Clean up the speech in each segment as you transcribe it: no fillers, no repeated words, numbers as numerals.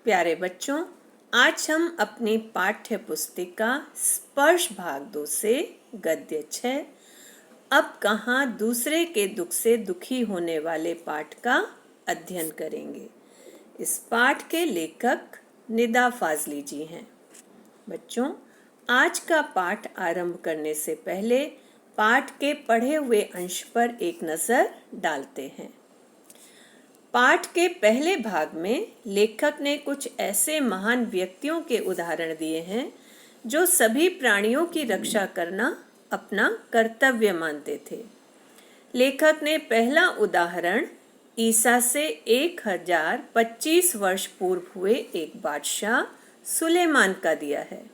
प्यारे बच्चों, आज हम अपनी पाठ्य पुस्तिका स्पर्श भाग 2 से गद्य 6 अब कहाँ दूसरे के दुख से दुखी होने वाले पाठ का अध्ययन करेंगे। इस पाठ के लेखक निदा फाजली जी हैं। बच्चों, आज का पाठ आरंभ करने से पहले पाठ के पढ़े हुए अंश पर एक नज़र डालते हैं। पाठ के पहले भाग में लेखक ने कुछ ऐसे महान व्यक्तियों के उदाहरण दिए हैं जो सभी प्राणियों की रक्षा करना अपना कर्तव्य मानते थे। लेखक ने पहला उदाहरण ईसा से 1025 वर्ष पूर्व हुए एक बादशाह सुलेमान का दिया है,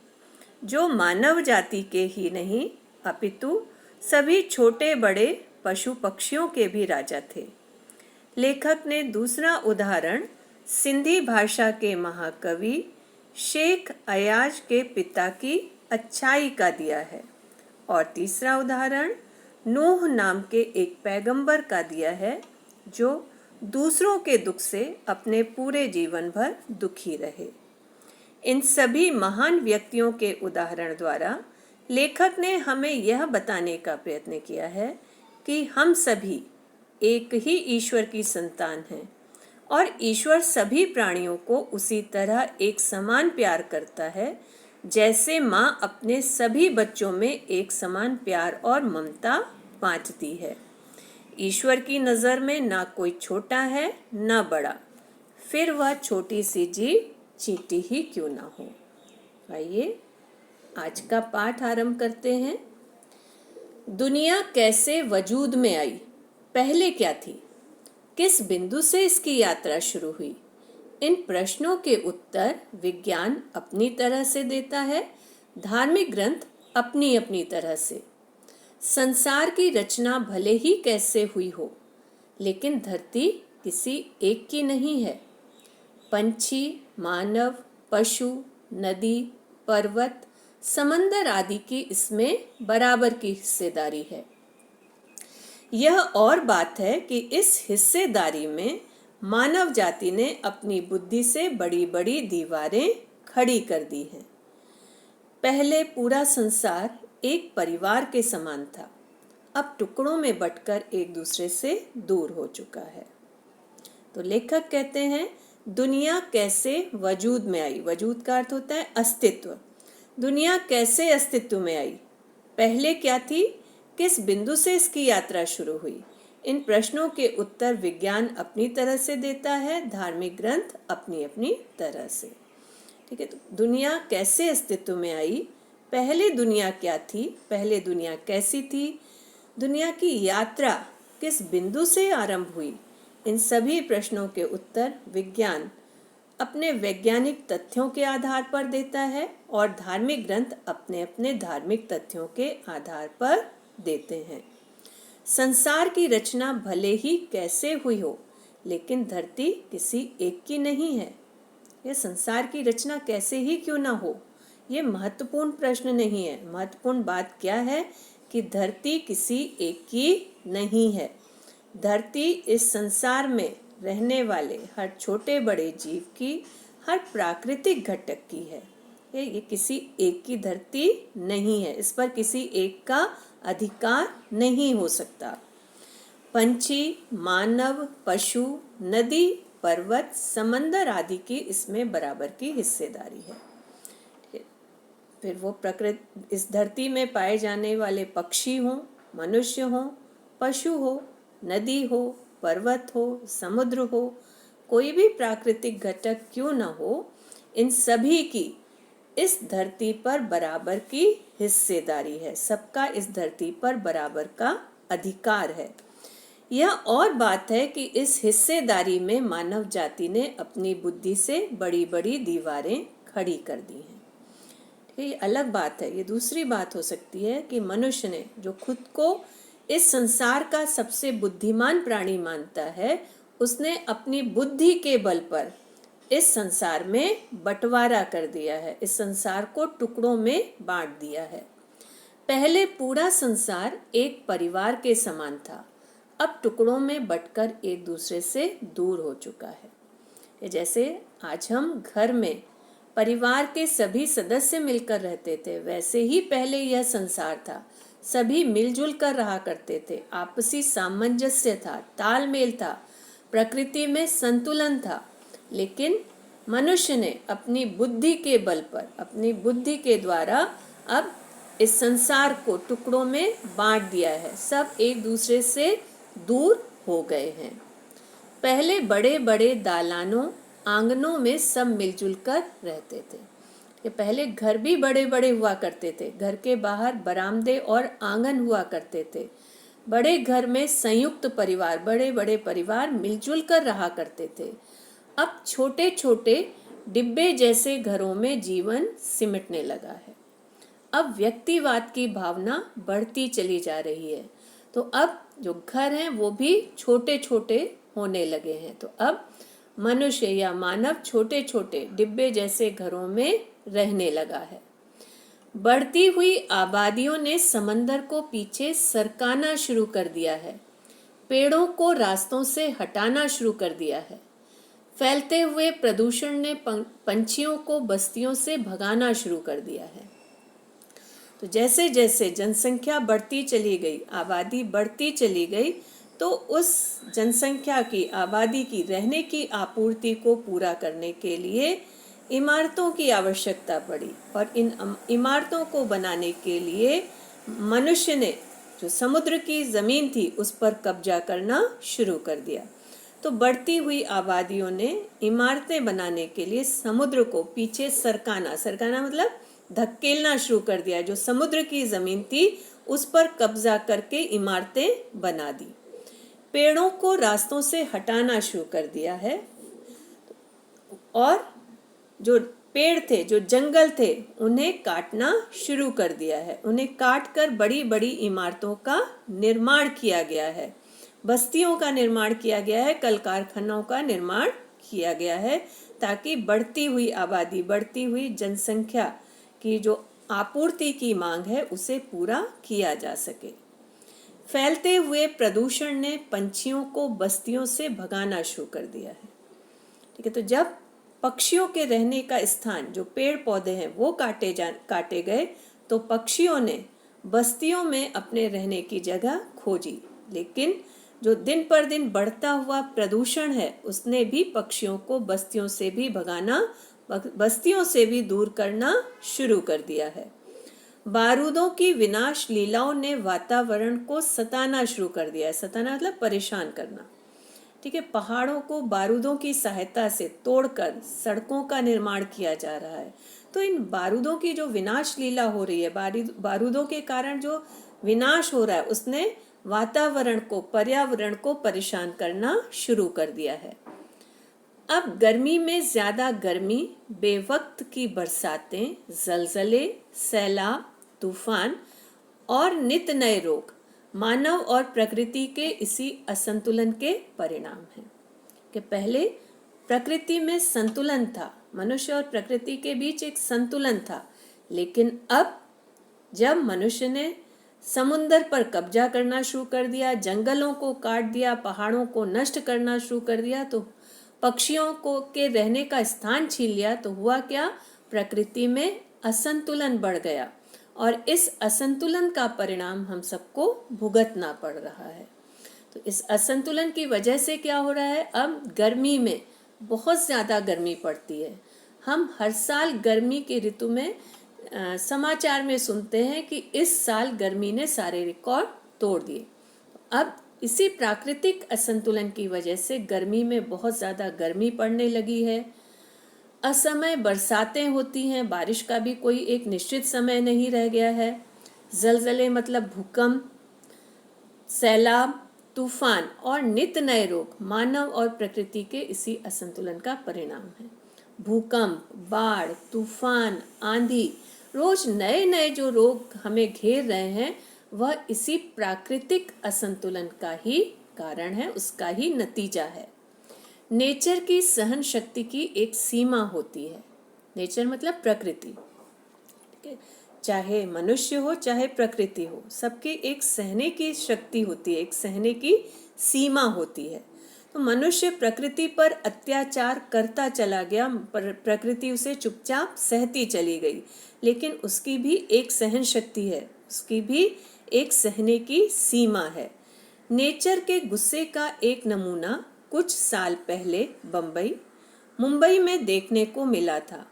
जो मानव जाति के ही नहीं अपितु सभी छोटे बड़े पशु पक्षियों के भी राजा थे। लेखक ने दूसरा उदाहरण सिंधी भाषा के महाकवि शेख अयाज के पिता की अच्छाई का दिया है और तीसरा उदाहरण नूह नाम के एक पैगंबर का दिया है, जो दूसरों के दुख से अपने पूरे जीवन भर दुखी रहे। इन सभी महान व्यक्तियों के उदाहरण द्वारा लेखक ने हमें यह बताने का प्रयत्न किया है कि हम सभी एक ही ईश्वर की संतान हैं और ईश्वर सभी प्राणियों को उसी तरह एक समान प्यार करता है जैसे माँ अपने सभी बच्चों में एक समान प्यार और ममता बांटती है। ईश्वर की नज़र में ना कोई छोटा है ना बड़ा, फिर वह छोटी सी जीव चींटी ही क्यों ना हो। आइए आज का पाठ आरंभ करते हैं। दुनिया कैसे वजूद में आई, पहले क्या थी, किस बिंदु से इसकी यात्रा शुरू हुई, इन प्रश्नों के उत्तर विज्ञान अपनी तरह से देता है, धार्मिक ग्रंथ अपनी अपनी तरह से। संसार की रचना भले ही कैसे हुई हो, लेकिन धरती किसी एक की नहीं है। पंछी, मानव, पशु, नदी, पर्वत, समंदर आदि की इसमें बराबर की हिस्सेदारी है। यह और बात है कि इस हिस्सेदारी में मानव जाति ने अपनी बुद्धि से बड़ी बड़ी दीवारें खड़ी कर दी हैं। पहले पूरा संसार एक परिवार के समान था, अब टुकड़ों में बंटकर एक दूसरे से दूर हो चुका है। तो लेखक कहते हैं, दुनिया कैसे वजूद में आई। वजूद का अर्थ होता है अस्तित्व। दुनिया कैसे अस्तित्व में आई, पहले क्या थी, किस बिंदु से इसकी यात्रा शुरू हुई, इन प्रश्नों के उत्तर विज्ञान अपनी तरह से देता है, धार्मिक ग्रंथ अपनी अपनी तरह से। ठीक है, तो दुनिया कैसे अस्तित्व में आई, पहले दुनिया क्या थी, पहले दुनिया कैसी थी, दुनिया की यात्रा किस बिंदु से आरंभ हुई, इन सभी प्रश्नों के उत्तर विज्ञान अपने वैज्ञानिक तथ्यों के आधार पर देता है और धार्मिक ग्रंथ अपने अपने धार्मिक तथ्यों के आधार पर देते हैं। संसार की रचना भले ही कैसे हुई हो, लेकिन धरती किसी एक की नहीं है। यह संसार की रचना कैसे ही क्यों ना हो, ये महत्वपूर्ण प्रश्न नहीं है। महत्वपूर्ण बात क्या है कि धरती किसी एक की नहीं है। धरती इस संसार में रहने वाले हर छोटे बड़े जीव की, हर प्राकृतिक घटक की है। ये किसी एक की धरती नहीं है, इस पर किसी एक का अधिकार नहीं हो सकता। पंछी, मानव, पशु, नदी, पर्वत, समंदर आदि की इसमें बराबर की हिस्सेदारी है। फिर वो प्रकृति, इस धरती में पाए जाने वाले पक्षी हों, मनुष्य हों, पशु हो, नदी हो, पर्वत हो, समुद्र हो, कोई भी प्राकृतिक घटक क्यों न हो, इन सभी की इस धरती पर बराबर की हिस्सेदारी है। सबका इस धरती पर बराबर का अधिकार है। यह और बात है कि इस हिस्सेदारी में मानव जाति ने अपनी बुद्धि से बड़ी बड़ी दीवारें खड़ी कर दी हैं। ये अलग बात है। ये दूसरी बात हो सकती है कि मनुष्य ने, जो खुद को इस संसार का सबसे बुद्धिमान प्राणी मानता है, उसने अपनी बुद्धि के बल पर इस संसार में बंटवारा कर दिया है, इस संसार को टुकड़ों में बांट दिया है। पहले पूरा संसार एक परिवार के समान था, अब टुकड़ों में बंटकर एक दूसरे से दूर हो चुका है। जैसे आज हम घर में परिवार के सभी सदस्य मिलकर रहते थे, वैसे ही पहले यह संसार था। सभी मिलजुल कर रहा करते थे, आपसी सामंजस्य था, तालमेल था, प्रकृति में संतुलन था। लेकिन मनुष्य ने अपनी बुद्धि के बल पर, अपनी बुद्धि के द्वारा अब इस संसार को टुकड़ों में बांट दिया है। सब एक दूसरे से दूर हो गए हैं। पहले बड़े बड़े दालानों, आंगनों में सब मिलजुल कर रहते थे। ये पहले घर भी बड़े बड़े हुआ करते थे। घर के बाहर बरामदे और आंगन हुआ करते थे। बड़े घर में संयुक्त परिवार, बड़े बड़े परिवार मिलजुल कर रहा करते थे। अब छोटे छोटे डिब्बे जैसे घरों में जीवन सिमटने लगा है। अब व्यक्तिवाद की भावना बढ़ती चली जा रही है। तो अब जो घर हैं वो भी छोटे छोटे होने लगे हैं। तो अब मनुष्य या मानव छोटे छोटे डिब्बे जैसे घरों में रहने लगा है। बढ़ती हुई आबादियों ने समंदर को पीछे सरकाना शुरू कर दिया है। पेड़ों को रास्तों से हटाना शुरू कर दिया है। फैलते हुए प्रदूषण ने पंछियों को बस्तियों से भगाना शुरू कर दिया है। तो जैसे जैसे जनसंख्या बढ़ती चली गई, आबादी बढ़ती चली गई, तो उस जनसंख्या की, आबादी की रहने की आपूर्ति को पूरा करने के लिए इमारतों की आवश्यकता पड़ी। और इन इमारतों को बनाने के लिए मनुष्य ने जो समुद्र की ज़मीन थी उस पर कब्जा करना शुरू कर दिया। तो बढ़ती हुई आबादियों ने इमारतें बनाने के लिए समुद्र को पीछे सरकाना मतलब धकेलना शुरू कर दिया। जो समुद्र की ज़मीन थी उस पर कब्जा करके इमारतें बना दी। पेड़ों को रास्तों से हटाना शुरू कर दिया है और जो पेड़ थे, जो जंगल थे, उन्हें काटना शुरू कर दिया है। उन्हें काट कर बड़ी बड़ी इमारतों का निर्माण किया गया है, बस्तियों का निर्माण किया गया है, कल कारखानों का निर्माण किया गया है, ताकि बढ़ती हुई आबादी, बढ़ती हुई जनसंख्या की जो आपूर्ति की मांग है उसे पूरा किया जा सके। फैलते हुए प्रदूषण ने पंछियों को बस्तियों से भगाना शुरू कर दिया है। ठीक है, तो जब पक्षियों के रहने का स्थान, जो पेड़ पौधे हैं, वो काटे गए, तो पक्षियों ने बस्तियों में अपने रहने की जगह खोजी। लेकिन जो दिन पर दिन बढ़ता हुआ प्रदूषण है उसने भी पक्षियों को बस्तियों से भी भगाना, बस्तियों से भी दूर करना शुरू कर दिया है। बारूदों की विनाश लीलाओं ने वातावरण को सताना शुरू कर दिया है। सताना मतलब परेशान करना। ठीक है, पहाड़ों को बारूदों की सहायता से तोड़कर सड़कों का निर्माण किया जा रहा है। तो इन बारूदों की जो विनाश लीला हो रही है, बारूदों के कारण जो विनाश हो रहा है, उसने वातावरण को, पर्यावरण को परेशान करना शुरू कर दिया है। अब गर्मी में ज़्यादा गर्मी, बेवक्त की बरसातें, जलजले, सैलाब, तूफान और नित नए रोग मानव और प्रकृति के इसी असंतुलन के परिणाम हैं। कि पहले प्रकृति में संतुलन था, मनुष्य और प्रकृति के बीच एक संतुलन था, लेकिन अब जब मनुष्य ने समुंदर पर कब्जा करना शुरू कर दिया, जंगलों को काट दिया, पहाड़ों को नष्ट करना शुरू कर दिया, तो पक्षियों को के रहने का स्थान छीन लिया, तो हुआ क्या? प्रकृति में असंतुलन बढ़ गया और इस असंतुलन का परिणाम हम सबको भुगतना पड़ रहा है। तो इस असंतुलन की वजह से क्या हो रहा है? अब गर्मी में बहुत ज़्यादा गर्मी पड़ती है। हम हर साल गर्मी की ऋतु में समाचार में सुनते हैं कि इस साल गर्मी ने सारे रिकॉर्ड तोड़ दिए। अब इसी प्राकृतिक असंतुलन की वजह से गर्मी में बहुत ज़्यादा गर्मी पड़ने लगी है। असमय बरसातें होती हैं, बारिश का भी कोई एक निश्चित समय नहीं रह गया है। जलजले मतलब भूकंप, सैलाब, तूफान और नित नए रोग मानव और प्रकृति के इसी असंतुलन का परिणाम है। भूकंप, बाढ़, तूफान, आंधी, रोज नए नए जो रोग हमें घेर रहे हैं, वह इसी प्राकृतिक असंतुलन का ही कारण है, उसका ही नतीजा है। नेचर की सहन शक्ति की एक सीमा होती है। नेचर मतलब प्रकृति, चाहे मनुष्य हो चाहे प्रकृति हो, सबकी एक सहने की शक्ति होती है, एक सहने की सीमा होती है। तो मनुष्य प्रकृति पर अत्याचार करता चला गया, प्रकृति उसे चुपचाप सहती चली गई, लेकिन उसकी भी एक सहन शक्ति है, उसकी भी एक सहने की सीमा है। नेचर के गुस्से का एक नमूना कुछ साल पहले मुंबई में देखने को मिला था,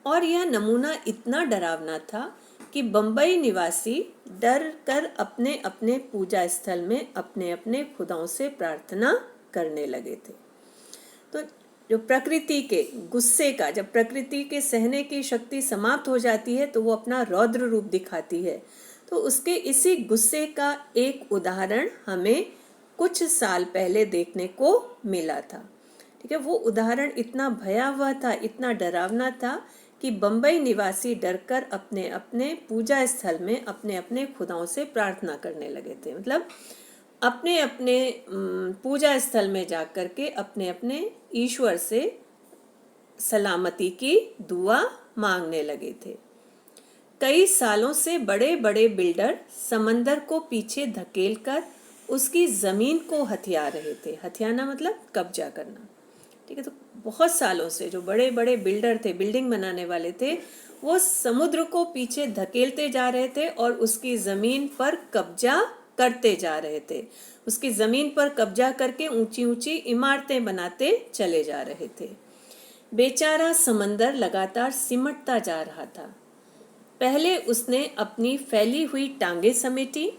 और यह नमूना इतना डरावना था कि बम्बई निवासी डर कर अपने अपने पूजा स्थल में अपने अपने खुदाओं से प्रार्थना करने लगे थे। तो जो प्रकृति के गुस्से का, जब प्रकृति के सहने की शक्ति समाप्त हो जाती है तो वो अपना रौद्र रूप दिखाती है। तो उसके इसी गुस्से का एक उदाहरण हमें कुछ साल पहले देखने को मिला था। ठीक है, वो उदाहरण इतना भयावह था, इतना डरावना था कि बम्बई निवासी डरकर अपने अपने पूजा स्थल में अपने अपने खुदाओं से प्रार्थना करने लगे थे। मतलब अपने अपने पूजा स्थल में जाकर के अपने अपने ईश्वर से सलामती की दुआ मांगने लगे थे। कई सालों से बड़े बड़े बिल्डर समंदर को पीछे धकेलकर उसकी जमीन को हथिया रहे थे। हथियाना मतलब कब्जा करना। ठीक है, तो बहुत सालों से जो बड़े बड़े बिल्डर थे, बिल्डिंग बनाने वाले थे, वो समुद्र को पीछे धकेलते जा रहे थे और उसकी जमीन पर कब्जा करते जा रहे थे। उसकी जमीन पर कब्जा करके ऊंची ऊंची इमारतें बनाते चले जा रहे थे। बेचारा समंदर लगातार सिमटता जा रहा था। पहले उसने अपनी फैली हुई टांगे समेटी,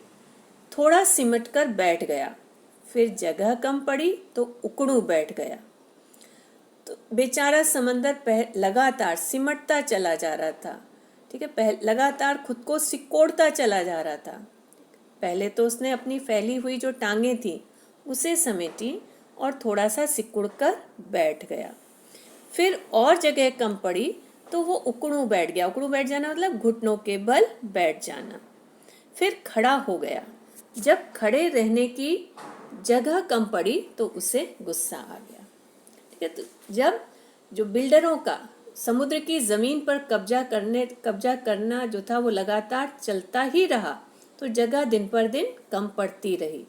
थोड़ा सिमट कर बैठ गया, फिर जगह कम पड़ी तो उकड़ू बैठ गया। तो बेचारा समंदर लगातार सिमटता चला जा रहा था। ठीक है, लगातार खुद को सिकोड़ता चला जा रहा था। पहले तो उसने अपनी फैली हुई जो टांगे थी उसे समेटी और थोड़ा सा सिकुड़ कर बैठ गया। फिर और जगह कम पड़ी तो वो उकड़ू बैठ गया। उकड़ू बैठ जाना मतलब घुटनों के बल बैठ जाना। फिर खड़ा हो गया। जब खड़े रहने की जगह कम पड़ी तो उसे गुस्सा आ गया। ठीक है, तो जब जो बिल्डरों का समुद्र की जमीन पर कब्जा करना जो था वो लगातार चलता ही रहा, तो जगह दिन पर दिन कम पड़ती रही।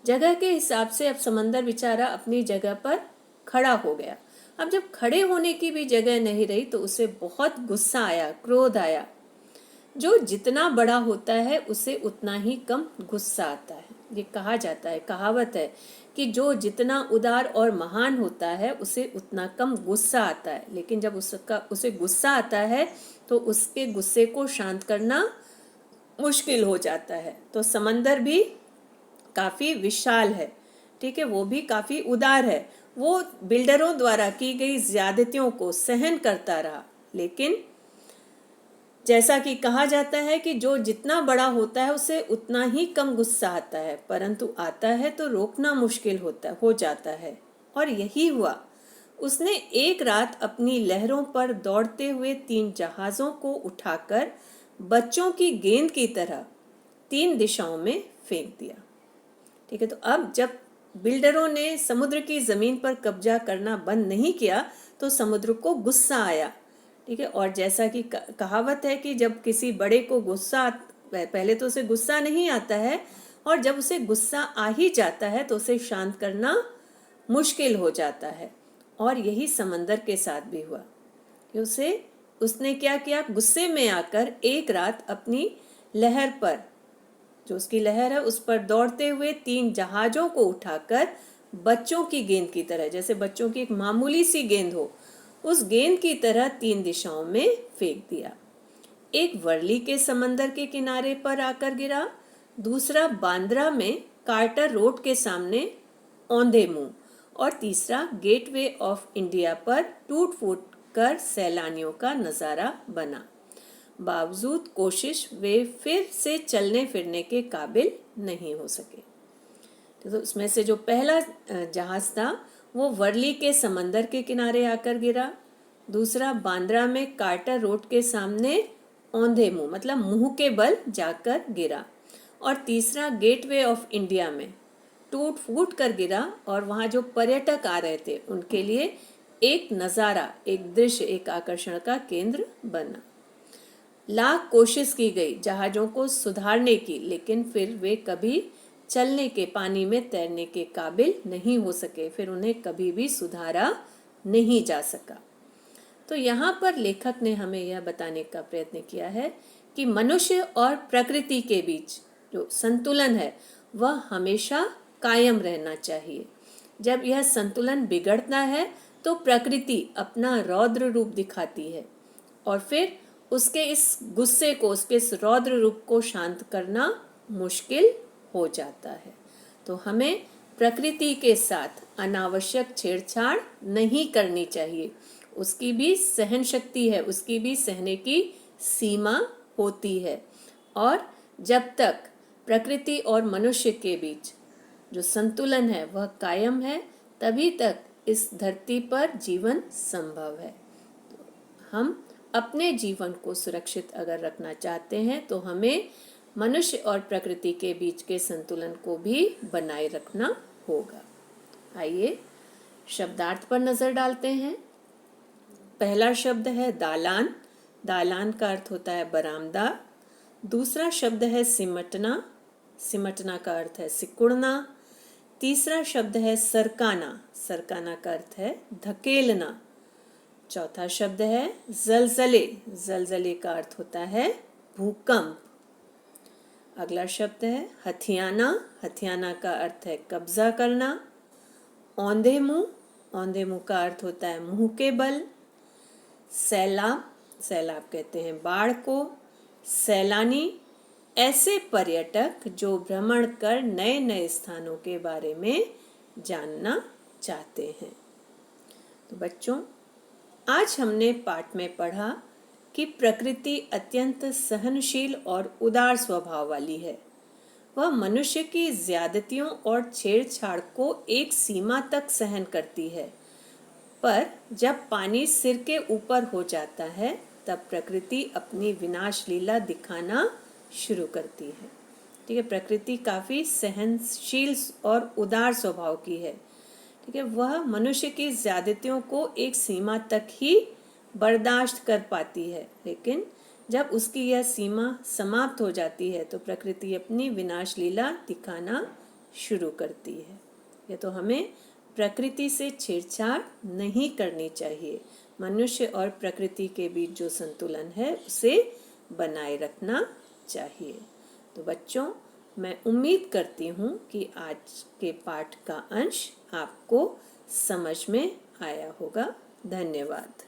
जगह के हिसाब से अब समंदर बेचारा अपनी जगह पर खड़ा हो गया। अब जब खड़े होने की भी जगह नहीं रही तो उसे बहुत गुस्सा आया, क्रोध आया। जो जितना बड़ा होता है उसे उतना ही कम गुस्सा आता है। ये कहा जाता है, कहावत है कि जो जितना उदार और महान होता है उसे उतना कम गुस्सा आता है, लेकिन जब उसे गुस्सा आता है तो उसके गुस्से को शांत करना मुश्किल हो जाता है। तो समंदर भी काफ़ी विशाल है। ठीक है, वो भी काफ़ी उदार है। वो बिल्डरों द्वारा की गई ज्यादतियों को सहन करता रहा, लेकिन जैसा कि कहा जाता है कि जो जितना बड़ा होता है उसे उतना ही कम गुस्सा आता है, परंतु आता है तो रोकना मुश्किल हो जाता है। और यही हुआ। उसने एक रात अपनी लहरों पर दौड़ते हुए 3 जहाज़ों को उठाकर बच्चों की गेंद की तरह 3 दिशाओं में फेंक दिया। ठीक है, तो अब जब बिल्डरों ने समुद्र की ज़मीन पर कब्जा करना बंद नहीं किया तो समुद्र को गुस्सा आया। ठीक है, और जैसा कि कहावत है कि जब किसी बड़े को गुस्सा, पहले तो उसे गुस्सा नहीं आता है, और जब उसे गुस्सा आ ही जाता है तो उसे शांत करना मुश्किल हो जाता है। और यही समंदर के साथ भी हुआ कि उसने क्या किया, गुस्से में आकर एक रात अपनी लहर पर, जो उसकी लहर है उस पर दौड़ते हुए 3 जहाज़ों को उठाकर बच्चों की गेंद की तरह, जैसे बच्चों की एक मामूली सी गेंद हो, उस गेंद की तरह 3 दिशाओं में फेंक दिया। एक वर्ली के समंदर के किनारे पर आकर गिरा, दूसरा बांद्रा में कार्टर रोड के सामने औंधे मुंह, और तीसरा गेटवे ऑफ इंडिया पर टूट फूट कर सैलानियों का नज़ारा बना। बावजूद कोशिश वे फिर से चलने फिरने के काबिल नहीं हो सके। तो उसमें से जो पहला जहाज़ था वो वर्ली के समंदर के किनारे आकर गिरा, दूसरा बांद्रा में कार्टर रोड के सामने औंधे मुंह मतलब मुंह के बल जाकर गिरा, और तीसरा गेटवे ऑफ इंडिया में टूट फूट कर गिरा, और वहाँ जो पर्यटक आ रहे थे उनके लिए एक नज़ारा, एक दृश्य, एक आकर्षण का केंद्र बना। लाख कोशिश की गई जहाज़ों को सुधारने की, लेकिन फिर वे कभी चलने के, पानी में तैरने के काबिल नहीं हो सके, फिर उन्हें कभी भी सुधारा नहीं जा सका। तो यहाँ पर लेखक ने हमें यह बताने का प्रयत्न किया है कि मनुष्य और प्रकृति के बीच जो संतुलन है वह हमेशा कायम रहना चाहिए। जब यह संतुलन बिगड़ता है तो प्रकृति अपना रौद्र रूप दिखाती है और फिर उसके इस गुस्से को, उसके इस रौद्र रूप को शांत करना मुश्किल हो जाता है। तो हमें प्रकृति के साथ अनावश्यक छेड़छाड़ नहीं करनी चाहिए। उसकी भी सहन शक्ति है, उसकी भी सहने की सीमा होती है, और जब तक प्रकृति और मनुष्य के बीच जो संतुलन है वह कायम है, तभी तक इस धरती पर जीवन संभव है। तो हम अपने जीवन को सुरक्षित अगर रखना चाहते हैं तो हमें मनुष्य और प्रकृति के बीच के संतुलन को भी बनाए रखना होगा। आइए शब्दार्थ पर नजर डालते हैं। पहला शब्द है दालान। दालान का अर्थ होता है बरामदा। दूसरा शब्द है सिमटना। सिमटना का अर्थ है सिकुड़ना। तीसरा शब्द है सरकाना। सरकाना का अर्थ है धकेलना। चौथा शब्द है जलजले। जलजले का अर्थ होता है भूकंप। अगला शब्द है हथियाना। हथियाना का अर्थ है कब्जा करना। औंधे मुंह। औंधे मुंह का अर्थ होता है मुंह के बल। सैलाब। सैलाब कहते हैं बाढ़ को। सैलानी ऐसे पर्यटक जो भ्रमण कर नए नए स्थानों के बारे में जानना चाहते हैं। तो बच्चों, आज हमने पाठ में पढ़ा कि प्रकृति अत्यंत सहनशील और उदार स्वभाव वाली है। वह मनुष्य की ज्यादतियों और छेड़छाड़ को एक सीमा तक सहन करती है, पर जब पानी सिर के ऊपर हो जाता है तब प्रकृति अपनी विनाश लीला दिखाना शुरू करती है। ठीक है, प्रकृति काफ़ी सहनशील और उदार स्वभाव की है। ठीक है, वह मनुष्य की ज्यादतियों को एक सीमा तक ही बर्दाश्त कर पाती है, लेकिन जब उसकी यह सीमा समाप्त हो जाती है तो प्रकृति अपनी विनाश लीला दिखाना शुरू करती है। ये तो हमें प्रकृति से छेड़छाड़ नहीं करनी चाहिए। मनुष्य और प्रकृति के बीच जो संतुलन है उसे बनाए रखना चाहिए। तो बच्चों, मैं उम्मीद करती हूँ कि आज के पाठ का अंश आपको समझ में आया होगा। धन्यवाद।